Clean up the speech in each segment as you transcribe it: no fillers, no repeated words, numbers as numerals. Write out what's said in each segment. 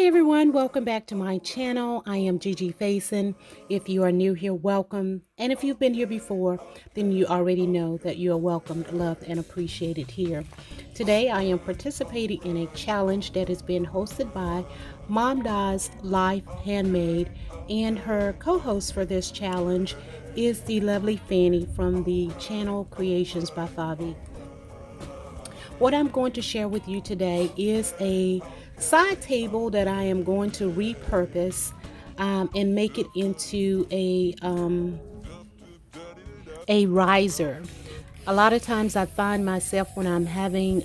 Hi everyone, welcome back to my channel. I am Gigi Faison. If you are new here, welcome. And if you've been here before, then you already know that you are welcomed, loved, and appreciated here. Today I am participating in a challenge that has been hosted by MomDas Life Handmade, and her co-host for this challenge is the lovely Fanny from the channel Creations by Favi. What I'm going to share with you today is a side table that I am going to repurpose and make it into a riser. A lot of times I find myself when I'm having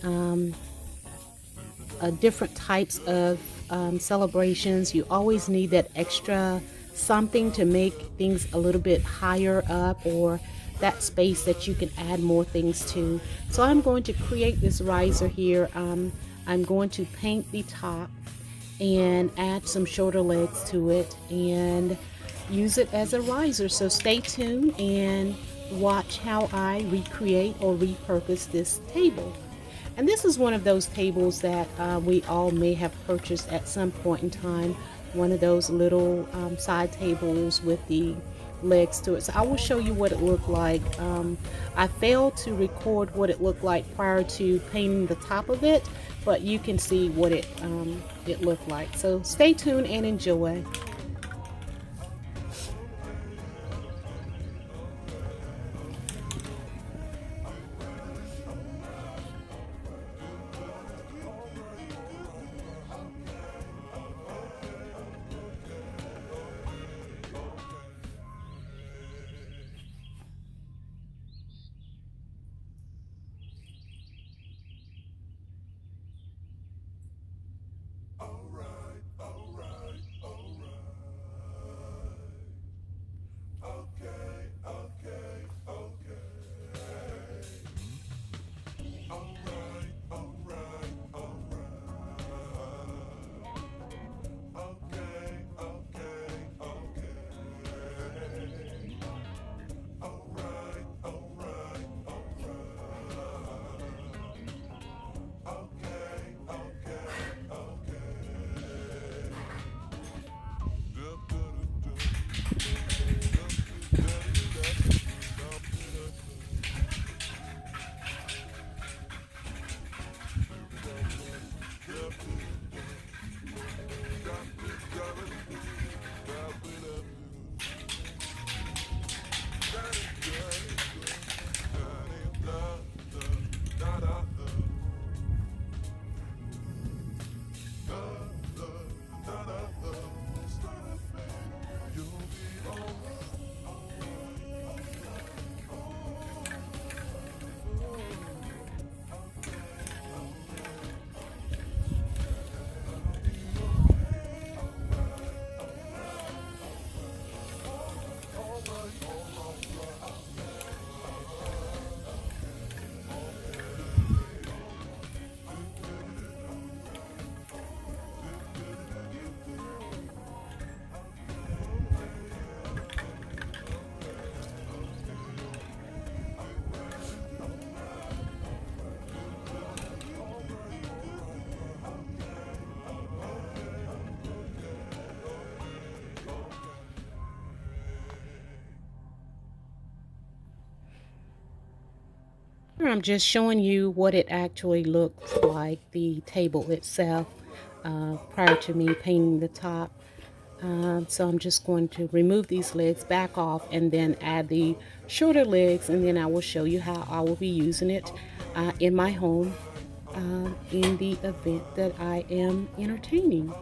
different types of celebrations, you always need that extra something to make things a little bit higher up, or that space that you can add more things to. So I'm going to create this riser here. I'm going to paint the top and add some shoulder legs to it and use it as a riser. So stay tuned and watch how I recreate or repurpose this table. And this is one of those tables that we all may have purchased at some point in time. One of those little side tables with the legs to it. So I will show you what it looked like. I failed to record what it looked like prior to painting the top of it, but you can see what it looked like. So stay tuned and enjoy. I'm just showing you what it actually looks like, the table itself, prior to me painting the top. So I'm just going to remove these legs back off and then add the shorter legs, and then I will show you how I will be using it in my home in the event that I am entertaining.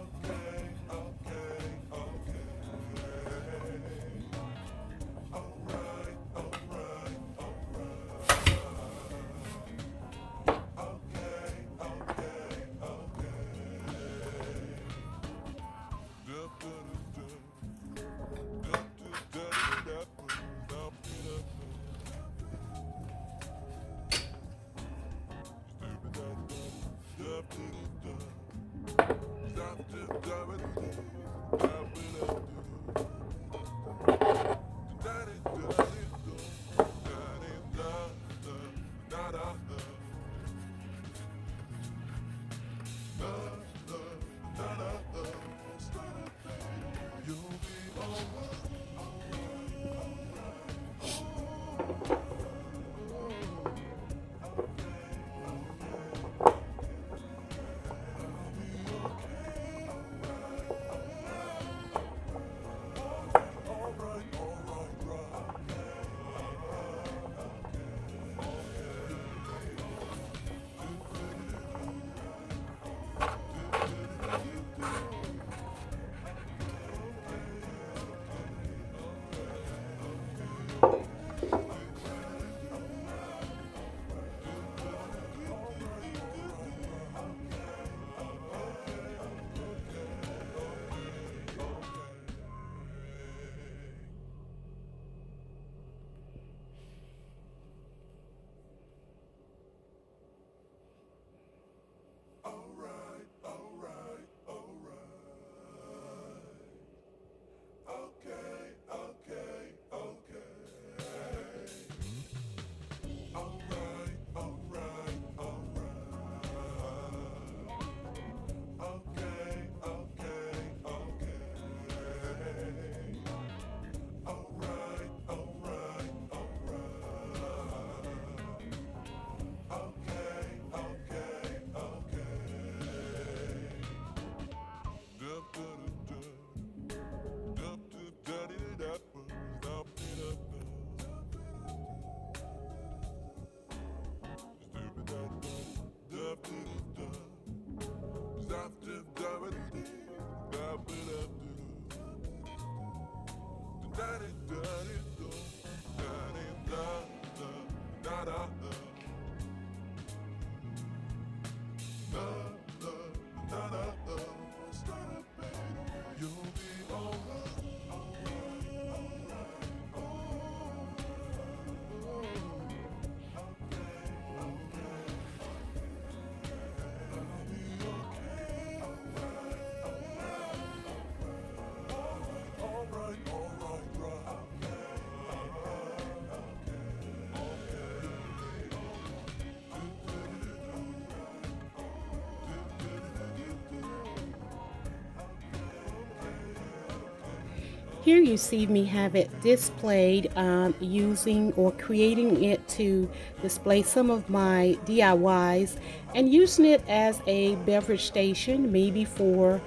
Here you see me have it displayed, using or creating it to display some of my DIYs and using it as a beverage station, maybe for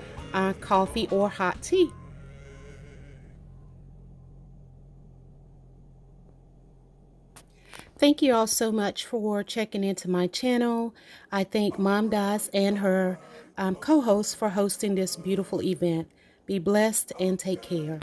coffee or hot tea. Thank you all so much for checking into my channel. I thank Mom Das and her co-host for hosting this beautiful event. Be blessed and take care.